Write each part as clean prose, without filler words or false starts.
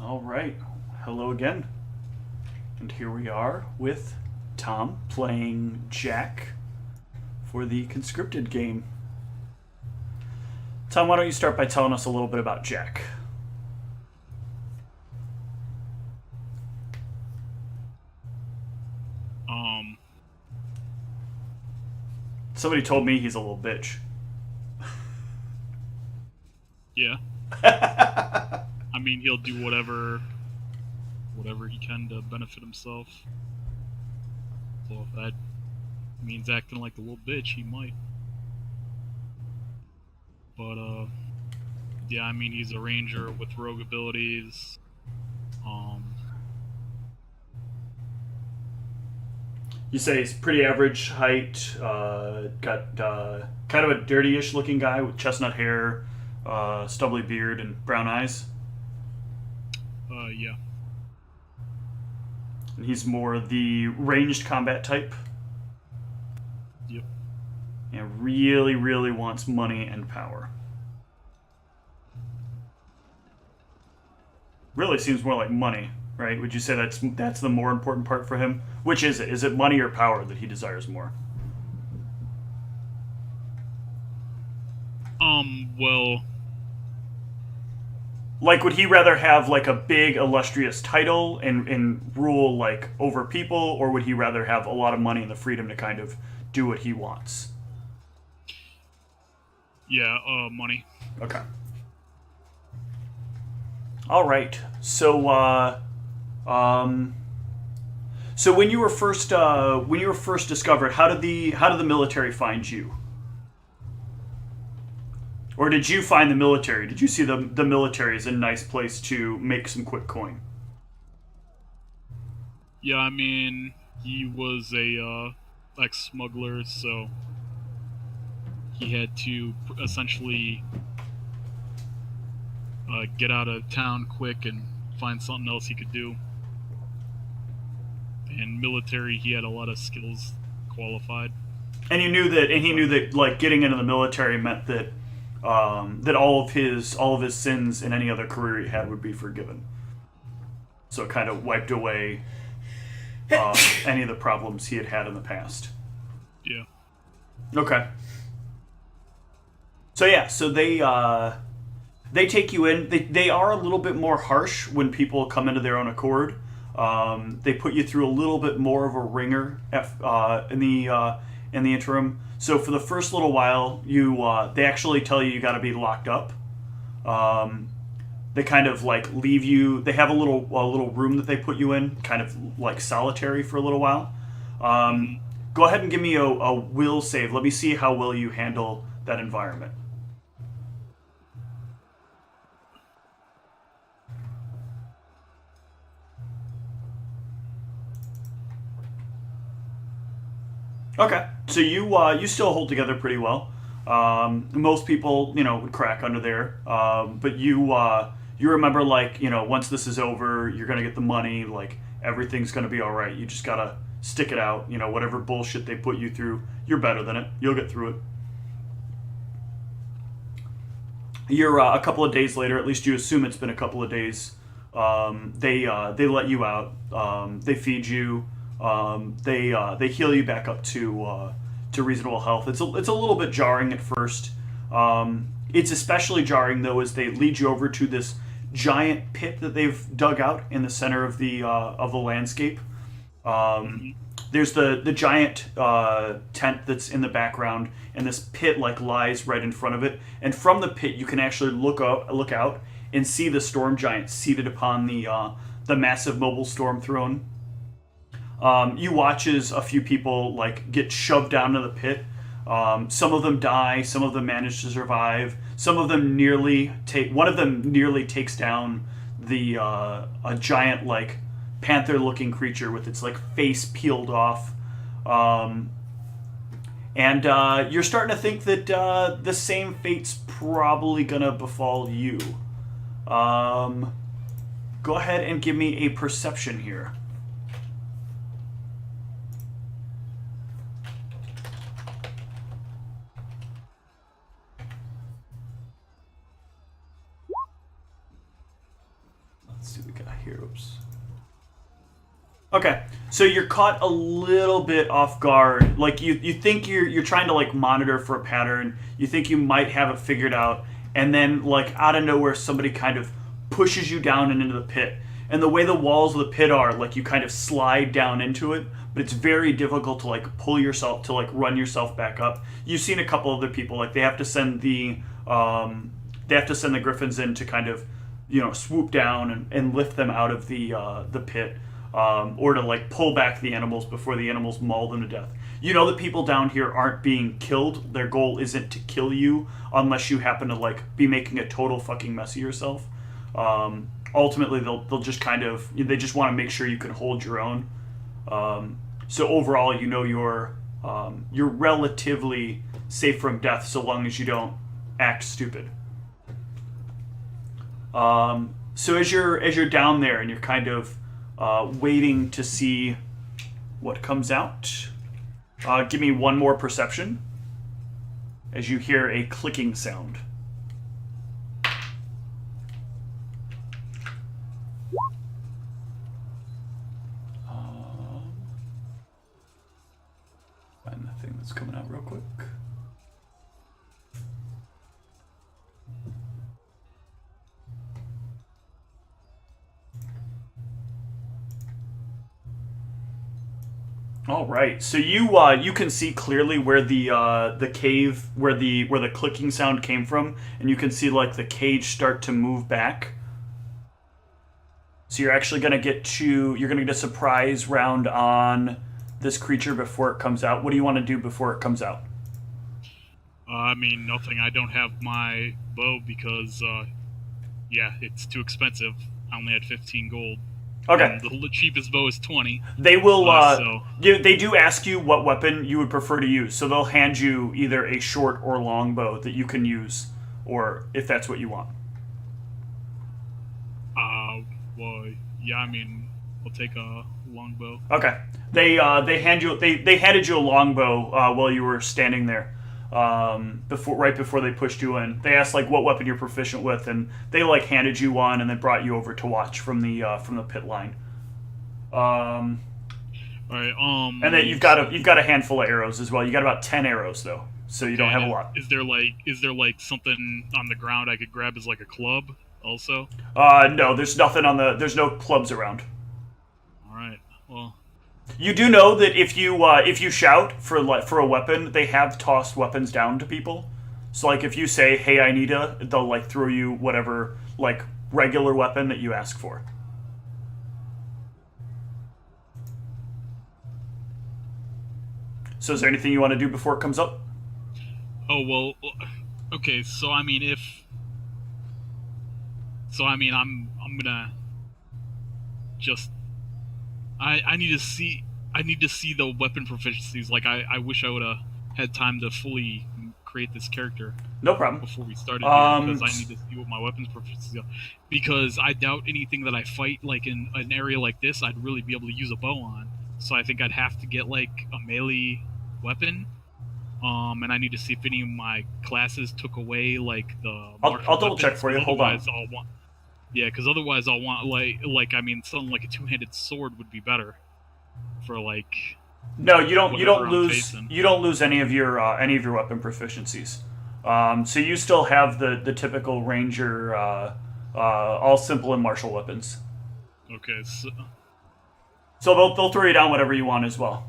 All right. Hello again. And here we are with Tom playing Jack for the Conscripted game. Tom, why don't you start by telling us a little bit about Jack? Um, Somebody told me he's a little bitch. yeah. I mean, he'll do whatever he can to benefit himself. So if that means acting like a little bitch, he might. But yeah, I mean, he's a ranger with rogue abilities. Um, You say he's pretty average height, got kind of a dirty-ish looking guy with chestnut hair, stubbly beard, and brown eyes. yeah, And he's more the ranged combat type. yep. And really, really wants money and power. Really seems more like money, right? Would you say that's the more important part for him? Which is it? Is it money or power that he desires more? Well, Like, would he rather have like a big illustrious title and rule like over people, or would he rather have a lot of money and the freedom to kind of do what he wants? yeah, money. Okay. All right. So when you were first discovered, how did the military find you? Or did you find the military? Did you see the military as a nice place to make some quick coin? Yeah, I mean, he was a ex-smuggler, so he had to essentially get out of town quick and find something else he could do. And military, he had a lot of skills qualified. And he knew that like getting into the military meant that that all of his sins in any other career he had would be forgiven. So it kind of wiped away any of the problems he had had in the past. Yeah. Okay. So yeah, so they take you in. They are a little bit more harsh when people come into their own accord. They put you through a little bit more of a ringer in the interim. So for the first little while, they actually tell you got to be locked up. They kind of like leave you. They have a little room that they put you in, kind of like solitary for a little while. Go ahead and give me a will save. Let me see how well you handle that environment. Okay, so you still hold together pretty well. Most people, would crack under there, but you remember like once this is over, you're gonna get the money. Like everything's gonna be all right. You just gotta stick it out. Whatever bullshit they put you through, you're better than it. You'll get through it. You're a couple of days later. At least you assume it's been a couple of days. They let you out. They feed you. They heal you back up to reasonable health. It's a little bit jarring at first. It's especially jarring though as they lead you over to this giant pit that they've dug out in the center of the landscape. There's the giant tent that's in the background, and this pit like lies right in front of it. And from the pit, you can actually look out and see the storm giant seated upon the massive mobile storm throne. You watch as a few people like get shoved down to the pit. Some of them die. Some of them manage to survive. Some of them nearly take. One of them nearly takes down a giant like panther-looking creature with its like face peeled off. And you're starting to think that the same fate's probably gonna befall you. Go ahead and give me a perception here. Let's see, we here. Oops. Okay, so you're caught a little bit off guard. Like you think you're trying to like monitor for a pattern. You think you might have it figured out, and then like out of nowhere, somebody kind of pushes you down and into the pit. And the way the walls of the pit are, like you kind of slide down into it, but it's very difficult to like pull yourself to like run yourself back up. You've seen a couple other people like they have to send the griffins in to kind of swoop down and lift them out of the pit. Or to like pull back the animals before the animals maul them to death. You know that people down here aren't being killed. Their goal isn't to kill you unless you happen to like be making a total fucking mess of yourself. Ultimately, they'll just kind of they just want to make sure you can hold your own. So overall, you're relatively safe from death so long as you don't act stupid. So as you're down there and you're kind of waiting to see what comes out. Give me one more perception as you hear a clicking sound. Find the thing that's coming out real quick. All right, so you can see clearly where the cave where the clicking sound came from, and you can see like the cage start to move back. So you're actually gonna get a surprise round on this creature before it comes out. What do you want to do before it comes out? I mean, nothing. I don't have my bow because, it's too expensive. I only had 15 gold. Okay. And the cheapest bow is 20. They will. They do ask you what weapon you would prefer to use, so they'll hand you either a short or long bow that you can use, or if that's what you want. I mean, I'll take a longbow. Okay. They handed you a longbow while you were standing there. Right before they pushed you in, they asked like what weapon you're proficient with, and they like handed you one and then brought you over to watch from the pit line. All right. And then you've got a handful of arrows as well. You got about 10 arrows though, so you don't have a lot. Is there like something on the ground I could grab as like a club also? No, there's no clubs around. All right. Well. You do know that if you shout for a weapon, they have tossed weapons down to people. So like if you say, "Hey, I need a," they'll like throw you whatever like regular weapon that you ask for. So is there anything you want to do before it comes up? Oh well, okay. I'm gonna just. I need to see the weapon proficiencies. Like I wish I would have had time to fully create this character. No problem. Before we started here, because I need to see what my weapons proficiencies are. Because I doubt anything that I fight like in an area like this, I'd really be able to use a bow on. So I think I'd have to get like a melee weapon. And I need to see if any of my classes took away like the. I'll double check for you. Hold on. Yeah, because otherwise I'll want something like a two-handed sword would be better for like. No, you don't lose any of your weapon proficiencies. So you still have the typical ranger, all simple and martial weapons. Okay, so they'll throw you down whatever you want as well.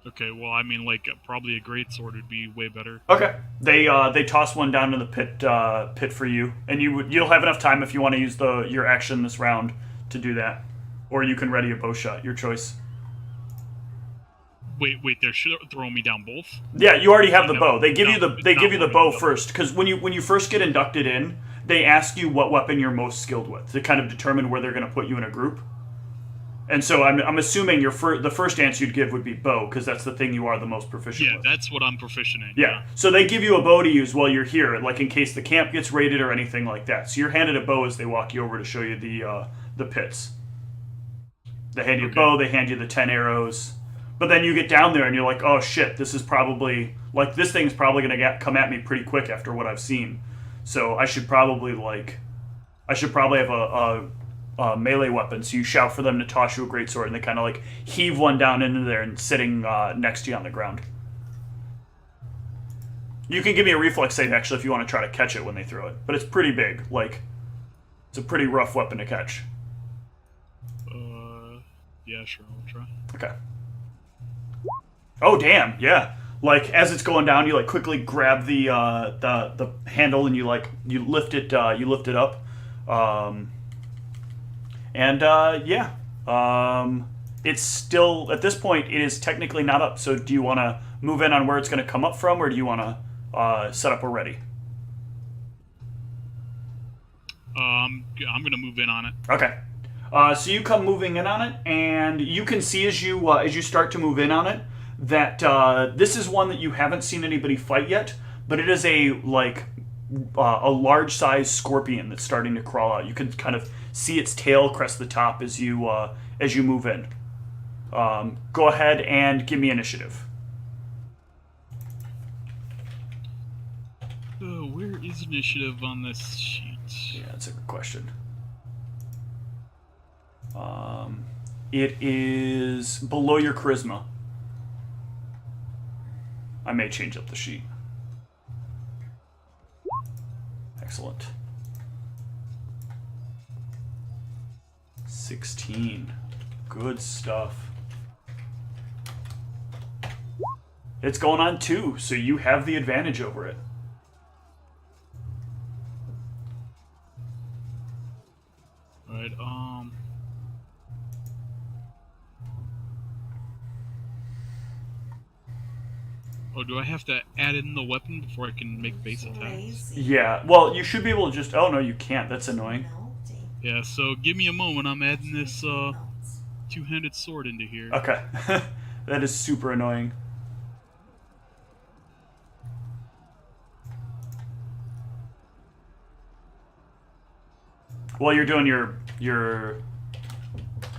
Okay, well, I mean, like probably a great sword would be way better. Okay, they toss one down to the pit for you, and you'll have enough time if you want to use your action this round to do that, or you can ready a bow shot, your choice. Wait, they're throwing me down both? Yeah, you already have the bow. They give you the bow first, because when you first get inducted in, they ask you what weapon you're most skilled with to kind of determine where they're going to put you in a group. And so I'm assuming the first answer you'd give would be bow, because that's the thing you are the most proficient with. Yeah, that's what I'm proficient in. Yeah. So they give you a bow to use while you're here, like in case the camp gets raided or anything like that. So you're handed a bow as they walk you over to show you the pits. They hand you a bow, they hand you the 10 arrows. But then you get down there and you're like, oh shit, this thing's probably going to come at me pretty quick after what I've seen. So I should probably I should probably have a melee weapon. So you shout for them to toss you a greatsword, and they kind of like heave one down into there and sitting next to you on the ground. You can give me a reflex save actually if you want to try to catch it when they throw it, but it's pretty big. Like, it's a pretty rough weapon to catch. Yeah, sure, I'll try. Okay. Oh damn, yeah. Like as it's going down, you like quickly grab the handle and you lift it up, it's still at this point it is technically not up. So do you want to move in on where it's going to come up from, or do you want to set up already? I'm gonna move in on it. Okay. So you come moving in on it, and you can see as you start to move in on it that this is one that you haven't seen anybody fight yet, but it is a large size scorpion that's starting to crawl out. You can kind of see its tail crest the top as you move in. Go ahead and give me initiative. Where is initiative on this sheet? Yeah, that's a good question. It is below your charisma. I may change up the sheet. Excellent. 16. Good stuff. It's going on 2, so you have the advantage over it. Alright, Oh, do I have to add in the weapon before I can make base attacks? Yeah, well, you should be able to just... Oh, no, you can't. That's annoying. Yeah, so give me a moment. I'm adding this, two-handed sword into here. Okay. That is super annoying. While you're doing your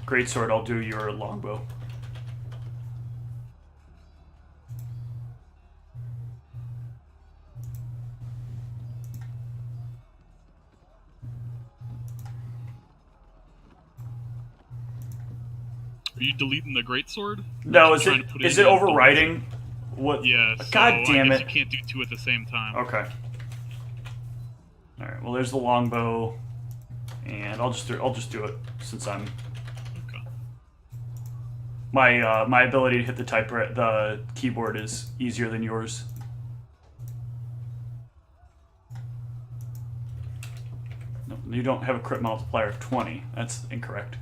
greatsword, I'll do your longbow. Are you deleting the greatsword? No, is it overriding? What? Yeah. So God damn it! You can't do two at the same time. Okay. All right. Well, there's the longbow, and I'll just do it since I'm. Okay. My ability to hit the keyboard is easier than yours. No, you don't have a crit multiplier of 20. That's incorrect.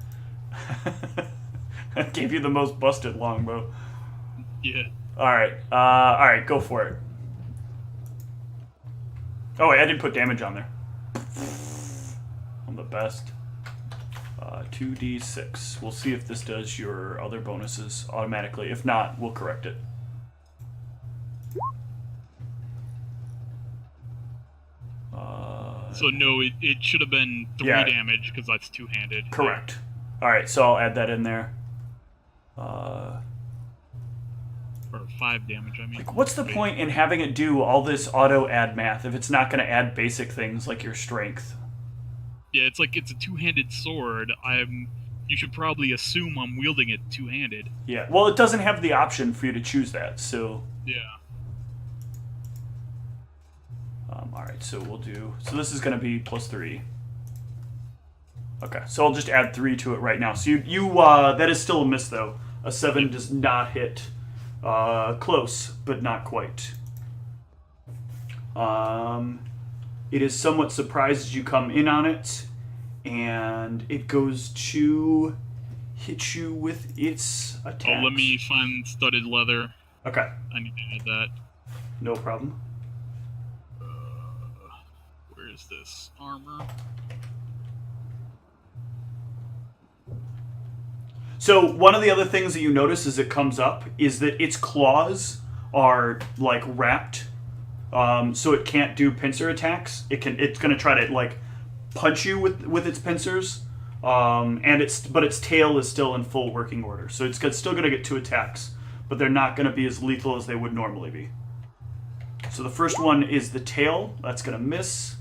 I gave you the most busted longbow. Yeah. All right, go for it. Oh wait, I didn't put damage on there. I'm the best. 2d6. We'll see if this does your other bonuses automatically. If not, we'll correct it. So no, it should have been 3 damage because that's two-handed. Correct. All right, so I'll add that in there. Or 5 damage, I mean. Like, what's the point in having it do all this auto-add math if it's not going to add basic things like your strength? Yeah, it's like it's a two-handed sword. You should probably assume I'm wielding it two-handed. Yeah, well, it doesn't have the option for you to choose that, so... Yeah. Alright, so we'll do... So this is going to be +3. Okay, so I'll just add 3 to it right now. So you that is still a miss, though. A 7 does not hit. Close, but not quite. It is somewhat surprised as you come in on it, and it goes to hit you with its attack. Oh, let me find studded leather. Okay. I need to add that. No problem. Where is this? Armor. So one of the other things that you notice as it comes up is that its claws are like wrapped, so it can't do pincer attacks. It's going to try to like punch you with its pincers, but its tail is still in full working order. So it's still going to get 2 attacks, but they're not going to be as lethal as they would normally be. So the first one is the tail. That's going to miss,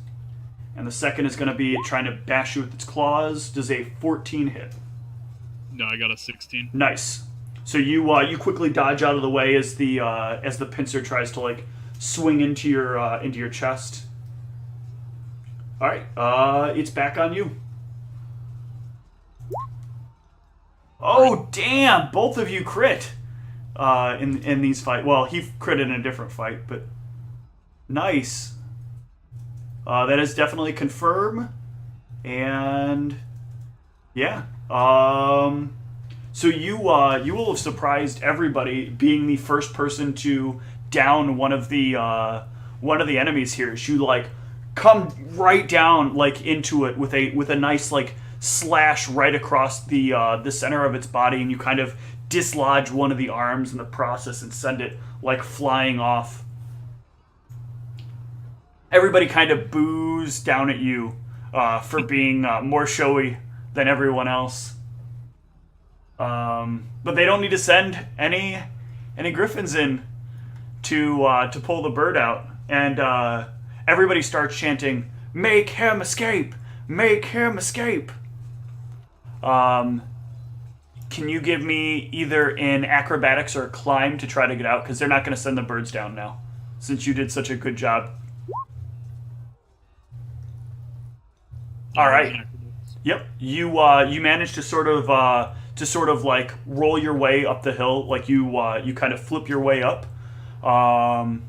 And the second is going to be trying to bash you with its claws. Does a 14 hit? No, I got a 16. Nice. So you quickly dodge out of the way as the pincer tries to like swing into your chest. All right, it's back on you. Oh damn! Both of you crit in these fights. Well, he critted in a different fight, but nice. That is definitely confirm, and yeah. So you will have surprised everybody being the first person to down one of the enemies here. As you like come right down like into it with a nice like slash right across the center of its body, and you kind of dislodge one of the arms in the process and send it like flying off. Everybody kind of boos down at you for being more showy than everyone else. But they don't need to send any griffins in to pull the bird out, and everybody starts chanting, "Make him escape! Make him escape!" Can you give me either an acrobatics or a climb to try to get out? Because they're not going to send the birds down now, since you did such a good job. All right. Yep. You managed to sort of like roll your way up the hill, like you kind of flip your way up, and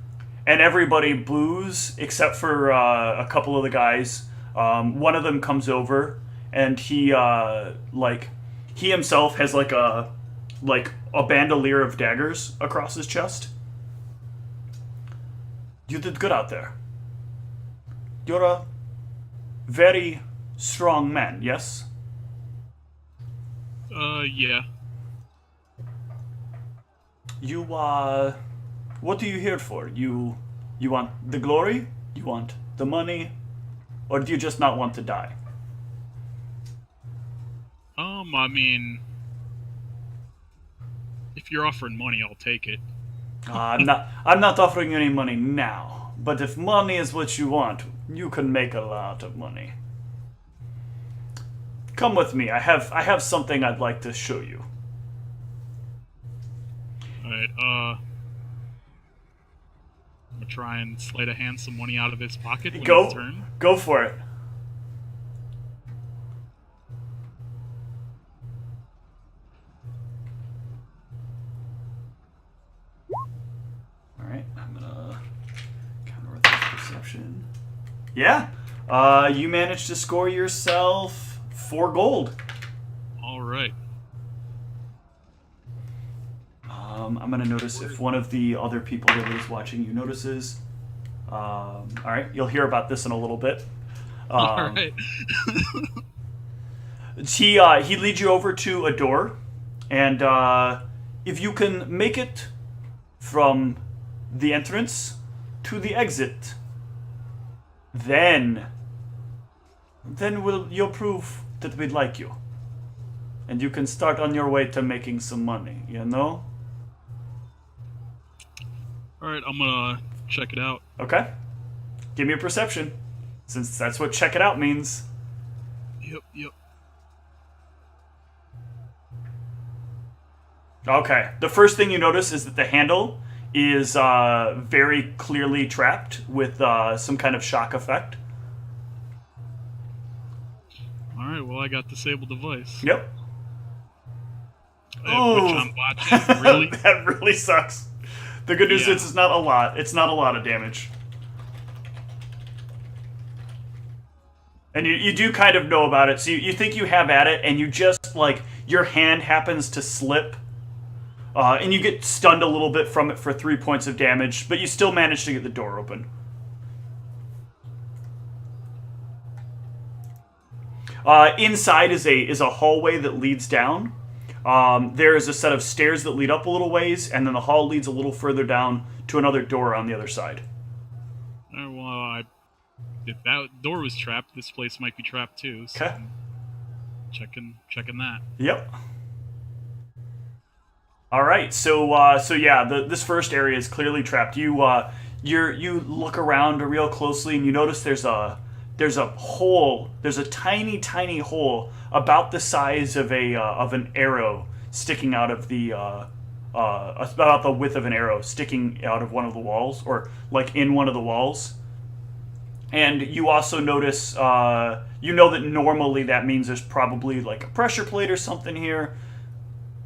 everybody boos except for a couple of the guys. One of them comes over, and he himself has like a bandolier of daggers across his chest. You did good out there. You're a very strong man, yes? Yeah. You, what are you here for? You want the glory? You want the money? Or do you just not want to die? I mean, if you're offering money, I'll take it. I'm not offering you any money now. But if money is what you want, you can make a lot of money. Come with me. I have something I'd like to show you. Alright, I'm gonna try and sleight of hand some money out of his pocket when it's turn. Go for it. Alright, I'm gonna counter with this perception. Yeah. You managed to score yourself 4 gold. All right. I'm going to notice if one of the other people that is watching you notices. All right, you'll hear about this in a little bit. All right. He leads you over to a door, and if you can make it from the entrance to the exit, then you'll prove that we'd like you. And you can start on your way to making some money, you know? Alright, I'm gonna check it out. Okay. Give me a perception, since that's what check it out means. Yep. Okay. The first thing you notice is that the handle is very clearly trapped with some kind of shock effect. Alright, well, I got disable device. Yep. Which I'm watching. Really? That really sucks. The good news is it's not a lot. It's not a lot of damage. And you do kind of know about it, so you think you have at it, and you just, like, your hand happens to slip, and you get stunned a little bit from it for 3 points of damage, but you still manage to get the door open. Inside is a hallway that leads down. There is a set of stairs that lead up a little ways, and then the hall leads a little further down to another door on the other side. Well, if that door was trapped, this place might be trapped too. So Okay. Checking that. Yep. All right. So yeah, this first area is clearly trapped. You look around real closely, and you notice there's there's a hole. There's a tiny, tiny hole about the size of an arrow sticking out of the about the width of an arrow sticking out of one of the walls, or like in one of the walls. And you also notice, you know that normally that means there's probably like a pressure plate or something here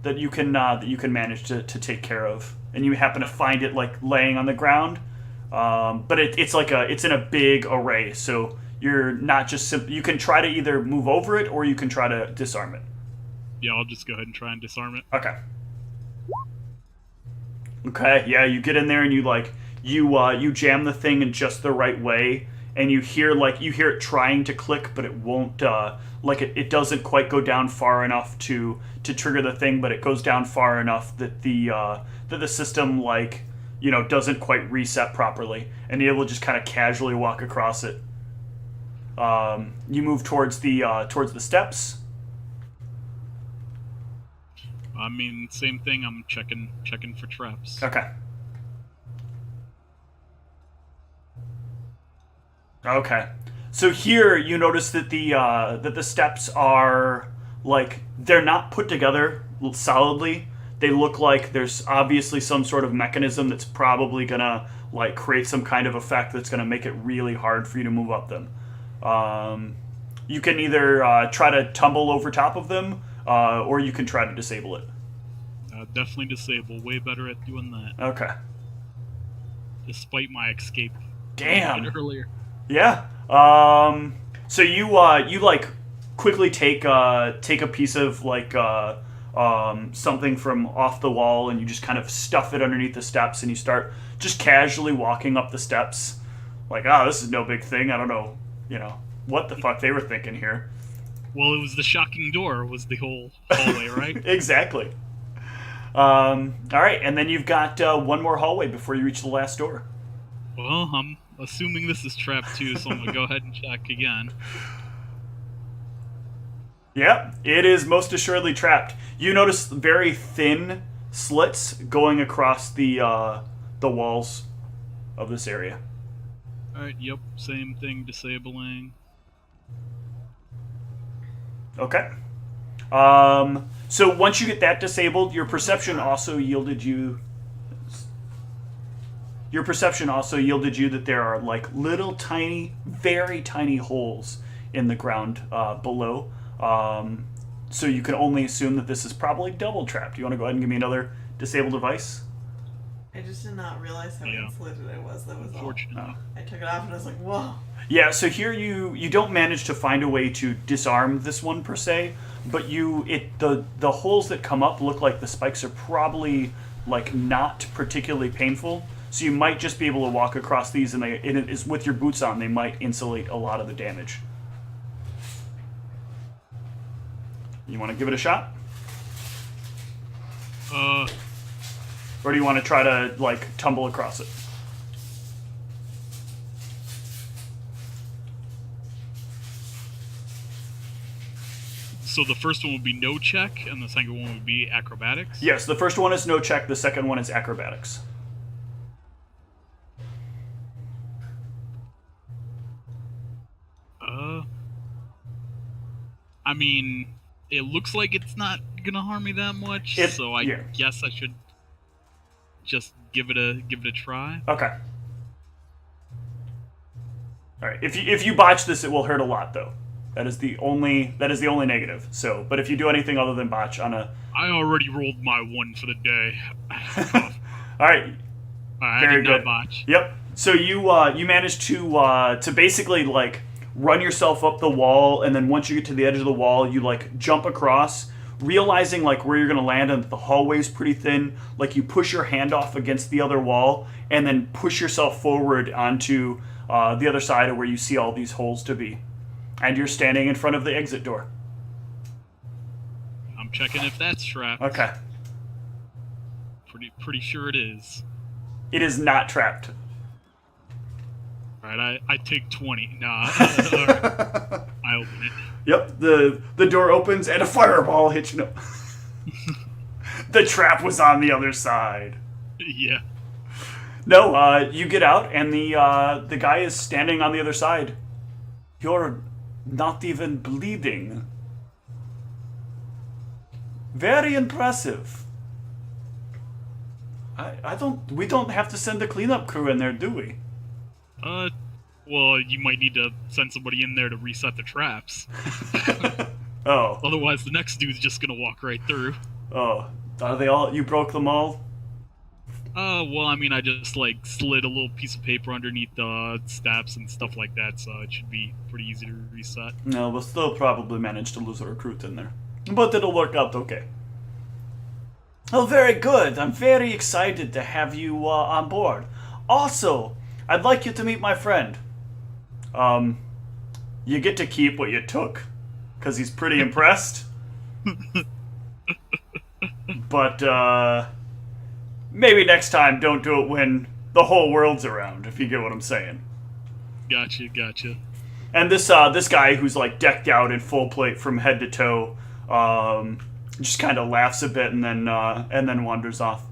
that you can manage to take care of, and you happen to find it like laying on the ground. But it's in a big array, so you're not just you can try to either move over it or you can try to disarm it. Yeah, I'll just go ahead and try and disarm it. Okay. Okay, yeah, you get in there and you jam the thing in just the right way, and you hear it trying to click, but it won't it doesn't quite go down far enough to trigger the thing, but it goes down far enough that the system doesn't quite reset properly, and you're able to just kind of casually walk across it. You move towards the steps. I mean, same thing. I'm checking for traps. Okay. Okay. So here you notice that the steps are they're not put together solidly. They look like there's obviously some sort of mechanism that's probably gonna create some kind of effect that's gonna make it really hard for you to move up them. You can either try to tumble over top of them, or you can try to disable it. Definitely disable. Way better at doing that. Okay. Despite my escape. Damn. Earlier. Yeah. So you quickly take a piece of something from off the wall, and you just kind of stuff it underneath the steps, and you start just casually walking up the steps. This is no big thing. I don't know, what the fuck they were thinking here. Well, it was the shocking door was the whole hallway, right? Exactly. All right, and then you've got one more hallway before you reach the last door. Well, I'm assuming this is trapped too, so I'm going to go ahead and check again. Yep, it is most assuredly trapped. You notice very thin slits going across the walls of this area. Alright, yep, same thing, disabling. Okay. So once you get that disabled, your perception also yielded you that there are little tiny, very tiny holes in the ground below. So you can only assume that this is probably double trapped. You want to go ahead and give me another disable device? I just did not realize how insulated it was. That was Unfortunately. all. I took it off and I was like, whoa. Yeah, so here you don't manage to find a way to disarm this one per se, but the holes that come up look like the spikes are probably not particularly painful. So you might just be able to walk across these, and it is with your boots on, they might insulate a lot of the damage. You want to give it a shot? Or do you want to try to tumble across it? So the first one would be no check, and the second one would be acrobatics? Yes, the first one is no check, the second one is acrobatics. I mean, it looks like it's not gonna harm me that much, so I guess I should just give it a try. Okay. All right. If you botch this, it will hurt a lot, though. That is the only negative. So, but if you do anything other than botch on a, I already rolled my one for the day. all right. I did not botch. Yep. So you managed to basically run yourself up the wall, and then once you get to the edge of the wall, you jump across, realizing where you're gonna land, and the hallway's pretty thin. You push your hand off against the other wall, and then push yourself forward onto the other side of where you see all these holes to be, and you're standing in front of the exit door. I'm checking if that's trapped. Okay. Pretty sure it is. It is not trapped. Alright, I take 20. Nah. I open it. Yep, the door opens and a fireball hits you. The trap was on the other side. Yeah. No, you get out and the guy is standing on the other side. You're not even bleeding. Very impressive. We don't have to send a cleanup crew in there, do we? Well, you might need to send somebody in there to reset the traps. Oh. Otherwise, the next dude's just gonna walk right through. Oh. Are they all... You broke them all? Well, I mean, I just, like, slid a little piece of paper underneath the steps and stuff like that, so it should be pretty easy to reset. No, we'll still probably manage to lose a recruit in there. But it'll work out okay. Oh, very good. I'm very excited to have you on board. Also, I'd like you to meet my friend. You get to keep what you took, because he's pretty impressed. But, maybe next time don't do it when the whole world's around, if you get what I'm saying. Gotcha. And this guy who's, like, decked out in full plate from head to toe, just kind of laughs a bit and then wanders off.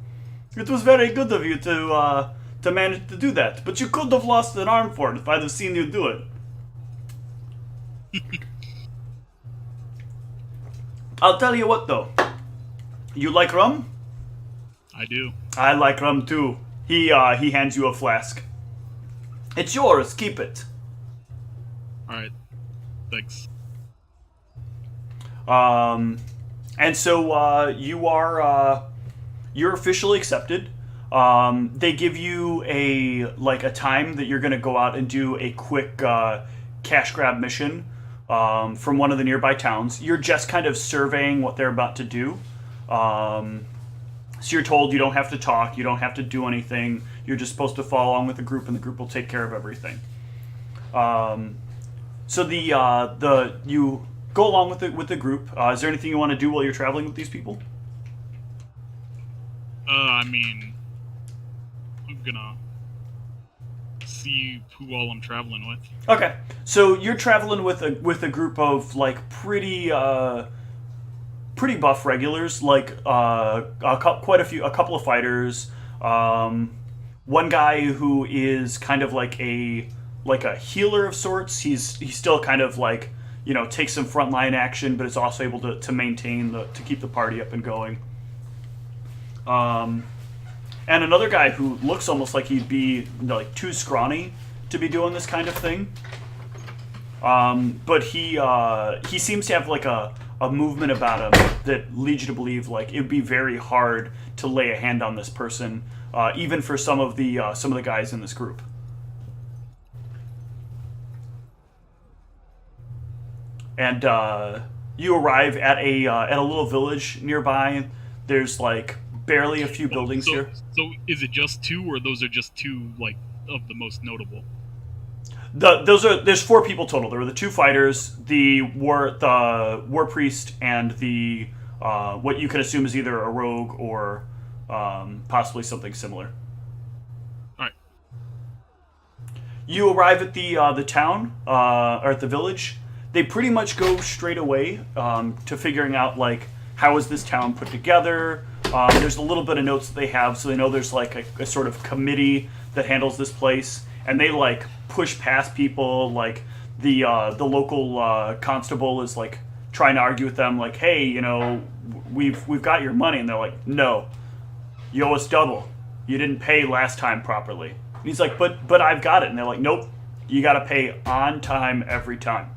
It was very good of you to manage to do that, but you could have lost an arm for it if I'd have seen you do it. I'll tell you what, though. You like rum? I do. I like rum too. He hands you a flask. It's yours. Keep it. All right. Thanks. And so you're officially accepted. They give you a time that you're gonna go out and do a quick cash grab mission from one of the nearby towns. You're just kind of surveying what they're about to do. So you're told you don't have to talk, you don't have to do anything. You're just supposed to follow along with the group, and the group will take care of everything. So you go along with the group. Is there anything you want to do while you're traveling with these people? I mean, I'm gonna see who all I'm traveling with. Okay, so you're traveling with a group of like pretty buff regulars, like a couple of fighters. One guy who is kind of like a healer of sorts. He's still kind of like, takes some frontline action, but is also able to maintain to keep the party up and going. And another guy who looks almost like he'd be like too scrawny to be doing this kind of thing. But he seems to have like a movement about him that leads you to believe like it'd be very hard to lay a hand on this person, even for some of the guys in this group. And you arrive at a little village nearby. There's like barely a few buildings here. So is it just two, or those are just two like of the most notable? There's 4 people total. There were the 2 fighters, the war priest, and the what you can assume is either a rogue or possibly something similar. All right. You arrive at the town or at the village. They pretty much go straight away to figuring out like how is this town put together. There's a little bit of notes that they have, so they know there's like a sort of committee that handles this place, and they like push past people. Like the local constable is like trying to argue with them, like, hey, we've got your money, and they're like, no, you owe us double. You didn't pay last time properly. And he's like, but I've got it, and they're like, nope, you got to pay on time every time.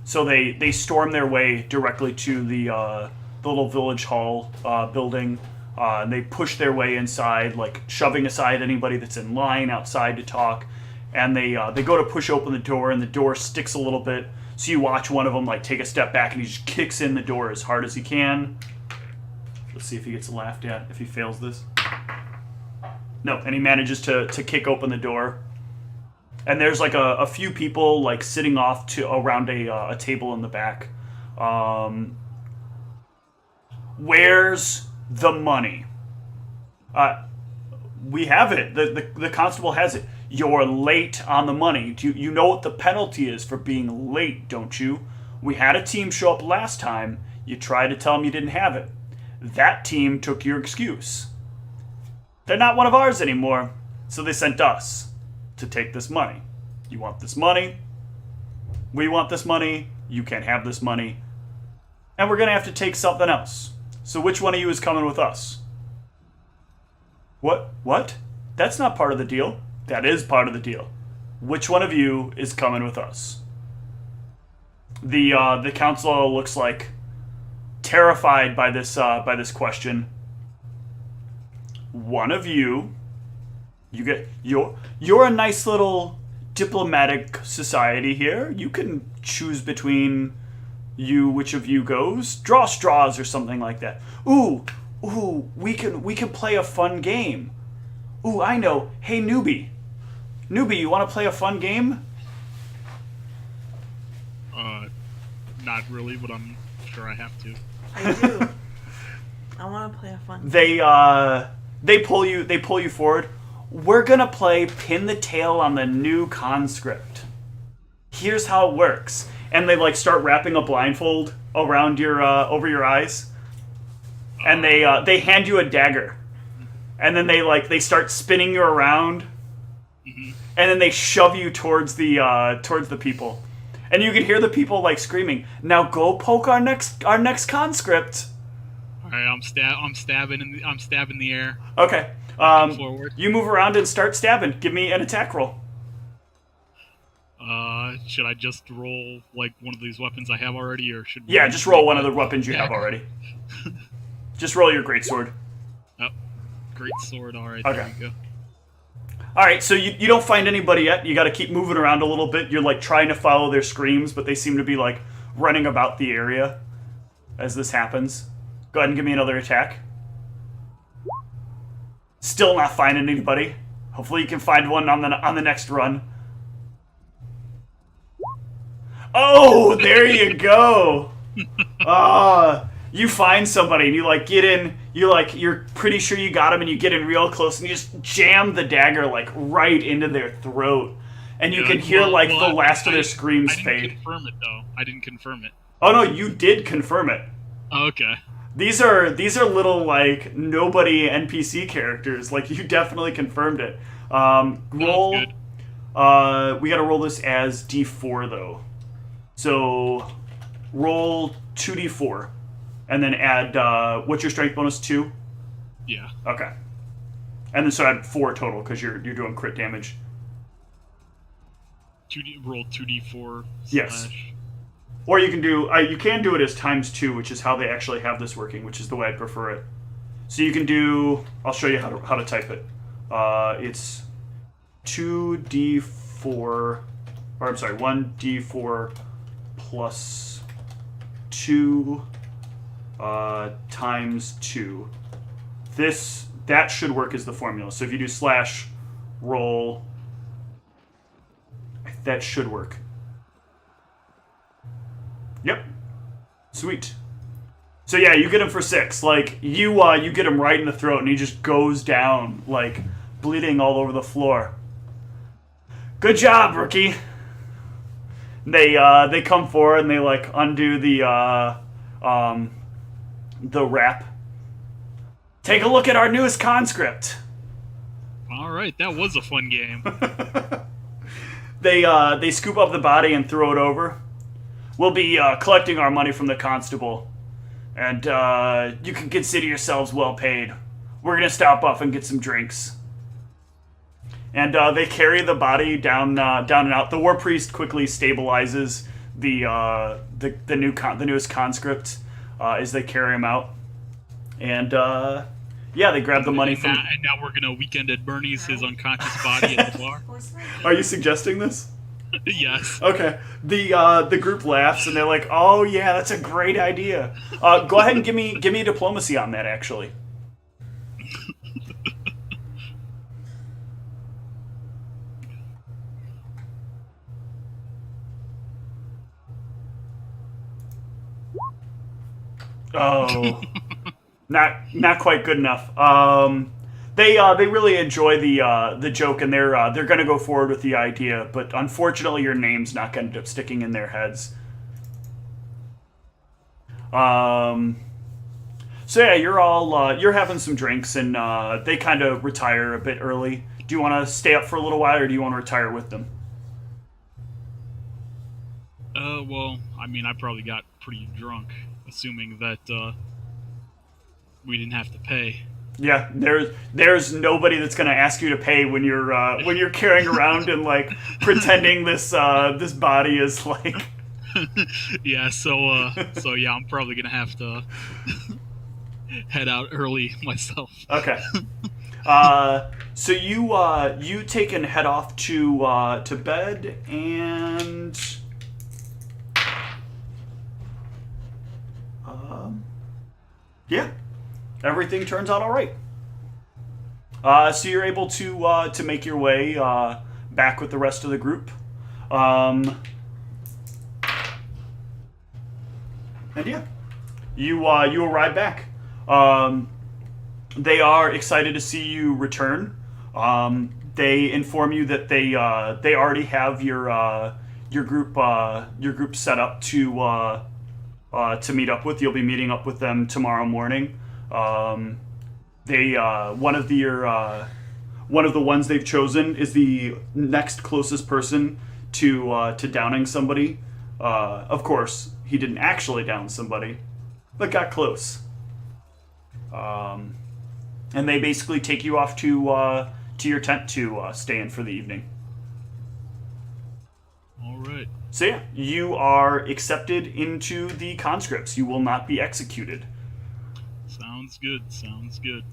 So they storm their way directly to the little village hall building, and they push their way inside, like shoving aside anybody that's in line outside to talk. And they go to push open the door, and the door sticks a little bit. So you watch one of them like take a step back, and he just kicks in the door as hard as he can. Let's see if he gets laughed at if he fails this. No, and he manages to kick open the door. And there's like a few people like sitting off around a table in the back. Where's the money? We have it. The constable has it. You're late on the money. You know what the penalty is for being late, don't you? We had a team show up last time. You tried to tell them you didn't have it. That team took your excuse. They're not one of ours anymore, so they sent us to take this money. You want this money? We want this money. You can't have this money. And we're going to have to take something else. So which one of you is coming with us? What? That's not part of the deal. That is part of the deal. Which one of you is coming with us? The council looks like terrified by this question. One of you, you're a nice little diplomatic society here. You can choose between which of you goes. Draw straws or something like that. Ooh, we can play a fun game. Ooh, I know. Hey, newbie, you want to play a fun game? Not really, but I'm sure I have to. I do. I want to play a fun game. They pull you forward. We're gonna play pin the tail on the new conscript. Here's how it works. And they like start wrapping a blindfold around your over your eyes. And they hand you a dagger. And then they start spinning you around. Mm-hmm. And then they shove you towards the people. And you can hear the people like screaming, "Now go poke our next conscript." All right, I'm stabbing in the air. Okay. Forward. You move around and start stabbing. Give me an attack roll. Should I just roll like one of these weapons I have already, or should? Yeah, just roll one of the weapons you have already. Just roll your greatsword. Oh, great sword. All right, Okay. there we go. All right, so you don't find anybody yet. You got to keep moving around a little bit. You're like trying to follow their screams, but they seem to be like running about the area as this happens. Go ahead and give me another attack. Still not finding anybody. Hopefully you can find one on the next run. Oh, there you go. You find somebody and you like get in. You're pretty sure you got him, and you get in real close and you just jam the dagger like right into their throat, and you can hear the last of their screams fade. I didn't confirm it though. I didn't confirm it. Oh no, you did confirm it. Oh, okay. These are little like nobody NPC characters. Like you definitely confirmed it. Roll. Good. We got to roll this as D4 though. So roll 2D4, and then add what's your strength bonus? 2. Yeah. Okay. And then so add 4 total because you're doing crit damage. Roll 2d4. Yes. Or you can do it as ×2, which is how they actually have this working, which is the way I prefer it. So you can do. I'll show you how to type it. It's 2d4, or I'm sorry, 1d4 plus 2 times 2. That should work as the formula. So if you do /roll, that should work. Yep. Sweet. So yeah, you get him for 6. Like you get him right in the throat, and he just goes down, like bleeding all over the floor. Good job, rookie. They come forward and they like undo the wrap. Take a look at our newest conscript. All right, that was a fun game. They scoop up the body and throw it over. We'll be collecting our money from the constable, and you can consider yourselves well paid. We're gonna stop off and get some drinks. And they carry the body down and out. The war priest quickly stabilizes the newest conscript as they carry him out. And they grab the money from. And now we're gonna weekend at Bernie's his unconscious body at the bar. Are you suggesting this? Yes. Okay. The group laughs and they're like, "Oh yeah, that's a great idea." Go ahead and give me diplomacy on that, actually. Oh, not quite good enough. They really enjoy the joke, and they're gonna go forward with the idea, but unfortunately your name's not gonna end up sticking in their heads. So yeah, you're having some drinks, and they kind of retire a bit early. Do you want to stay up for a little while, or do you want to retire with them? Well, I mean, I probably got pretty drunk, assuming that we didn't have to pay. Yeah, there's nobody that's gonna ask you to pay when you're carrying around and like pretending this body is like. Yeah, so yeah, I'm probably gonna have to head out early myself. Okay. So you take and head off to bed, and yeah, everything turns out all right. So you're able to make your way back with the rest of the group, and yeah, you arrive back. They are excited to see you return. They inform you that they already have your group set up to meet up with. You'll be meeting up with them tomorrow morning. They one of the ones they've chosen is the next closest person to downing somebody. Of course, he didn't actually down somebody, but got close. And they basically take you off to your tent to stay in for the evening. All right. So yeah, you are accepted into the conscripts. You will not be executed. Sounds good. Sounds good.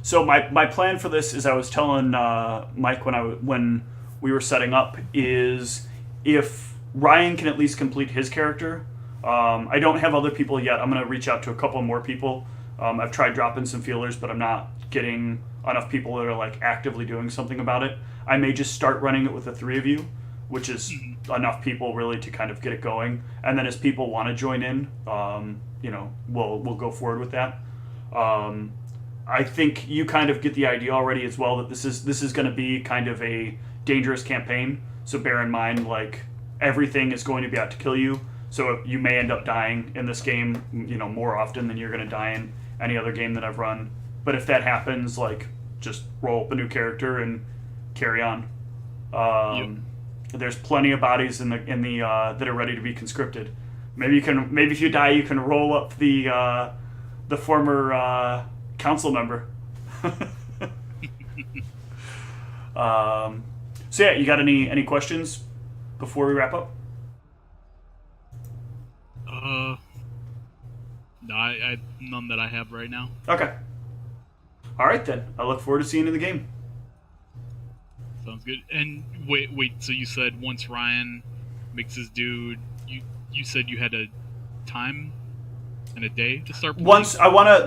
So my plan for this is I was telling Mike when we were setting up is if Ryan can at least complete his character. I don't have other people yet. I'm going to reach out to a couple more people. I've tried dropping some feelers, but I'm not getting enough people that are like actively doing something about it. I may just start running it with the three of you, which is enough people really to kind of get it going. And then as people want to join in, we'll go forward with that. I think you kind of get the idea already as well that this is going to be kind of a dangerous campaign. So bear in mind, like, everything is going to be out to kill you. So you may end up dying in this game, more often than you're going to die in any other game that I've run. But if that happens, like, just roll up a new character and carry on. There's plenty of bodies in the that are ready to be conscripted. Maybe if you die, you can roll up the former council member. So yeah, you got any questions before we wrap up? No, I none that I have right now. Okay. All right then. I look forward to seeing you in the game. Sounds good. And wait. So you said once Ryan makes his dude, you said you had a time and a day to start playing?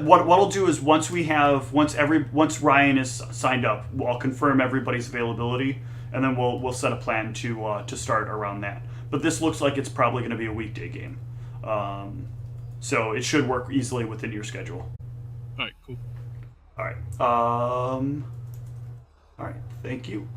What I'll do is once Ryan is signed up, I'll confirm everybody's availability, and then we'll set a plan to start around that. But this looks like it's probably going to be a weekday game. So it should work easily within your schedule. All right, cool. All right. All right. Thank you.